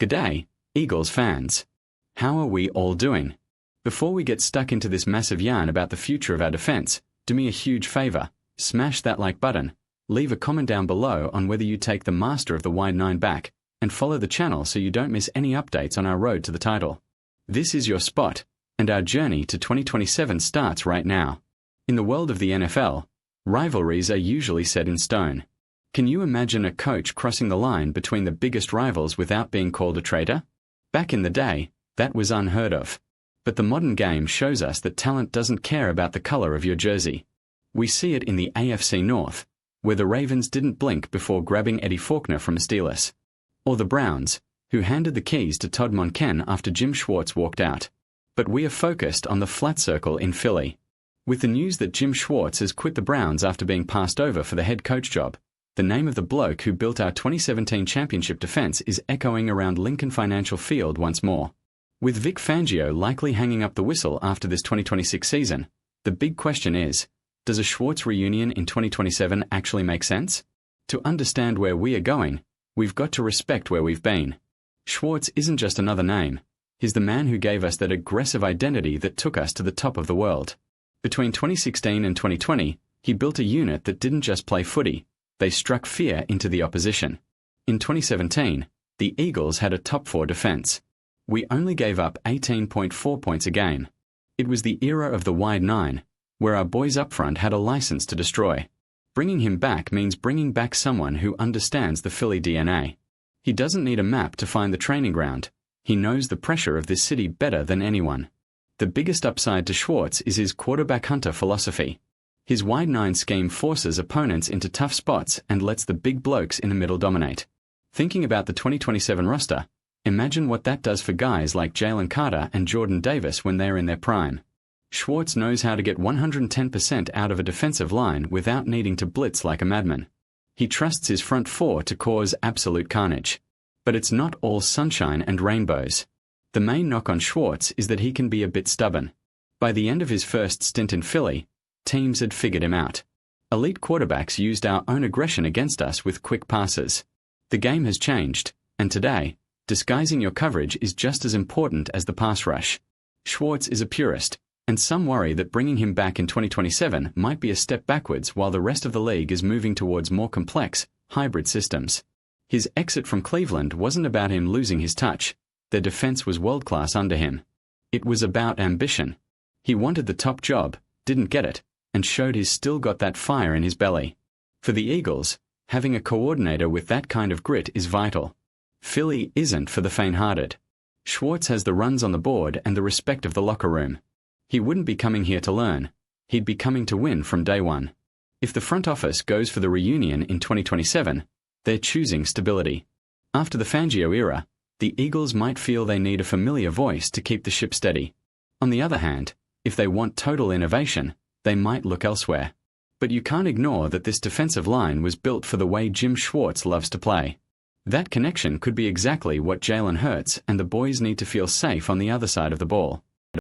G'day, Eagles fans. How are we all doing? Before we get stuck into this massive yarn about the future of our defense, do me a huge favor, smash that like button, leave a comment down below on whether you take the master of the wide 9 back, and follow the channel so you don't miss any updates on our road to the title. This is your spot, and our journey to 2027 starts right now. In the world of the NFL, rivalries are usually set in stone. Can you imagine a coach crossing the line between the biggest rivals without being called a traitor? Back in the day, that was unheard of. But the modern game shows us that talent doesn't care about the color of your jersey. We see it in the AFC North, where the Ravens didn't blink before grabbing Eddie Faulkner from the Steelers. Or the Browns, who handed the keys to Todd Monken after Jim Schwartz walked out. But we are focused on the flat circle in Philly. With the news that Jim Schwartz has quit the Browns after being passed over for the head coach job, the name of the bloke who built our 2017 championship defense is echoing around Lincoln Financial Field once more. With Vic Fangio likely hanging up the whistle after this 2026 season, the big question is, does a Schwartz reunion in 2027 actually make sense? To understand where we are going, we've got to respect where we've been. Schwartz isn't just another name. He's the man who gave us that aggressive identity that took us to the top of the world. Between 2016 and 2020, he built a unit that didn't just play footy. They struck fear into the opposition. In 2017, the Eagles had a top 4 defense. We only gave up 18.4 points a game. It was the era of the wide 9, where our boys up front had a license to destroy. Bringing him back means bringing back someone who understands the Philly DNA. He doesn't need a map to find the training ground. He knows the pressure of this city better than anyone. The biggest upside to Schwartz is his quarterback hunter philosophy. His wide 9 scheme forces opponents into tough spots and lets the big blokes in the middle dominate. Thinking about the 2027 roster, imagine what that does for guys like Jalen Carter and Jordan Davis when they're in their prime. Schwartz knows how to get 110% out of a defensive line without needing to blitz like a madman. He trusts his front 4 to cause absolute carnage. But it's not all sunshine and rainbows. The main knock on Schwartz is that he can be a bit stubborn. By the end of his first stint in Philly, teams had figured him out. Elite quarterbacks used our own aggression against us with quick passes. The game has changed, and today, disguising your coverage is just as important as the pass rush. Schwartz is a purist, and some worry that bringing him back in 2027 might be a step backwards while the rest of the league is moving towards more complex, hybrid systems. His exit from Cleveland wasn't about him losing his touch. Their defense was world-class under him. It was about ambition. He wanted the top job, didn't get it, and showed he's still got that fire in his belly. For the Eagles, having a coordinator with that kind of grit is vital. Philly isn't for the faint-hearted. Schwartz has the runs on the board and the respect of the locker room. He wouldn't be coming here to learn. He'd be coming to win from day one. If the front office goes for the reunion in 2027, they're choosing stability. After the Fangio era, the Eagles might feel they need a familiar voice to keep the ship steady. On the other hand, if they want total innovation, they might look elsewhere. But you can't ignore that this defensive line was built for the way Jim Schwartz loves to play. That connection could be exactly what Jalen Hurts and the boys need to feel safe on the other side of the ball.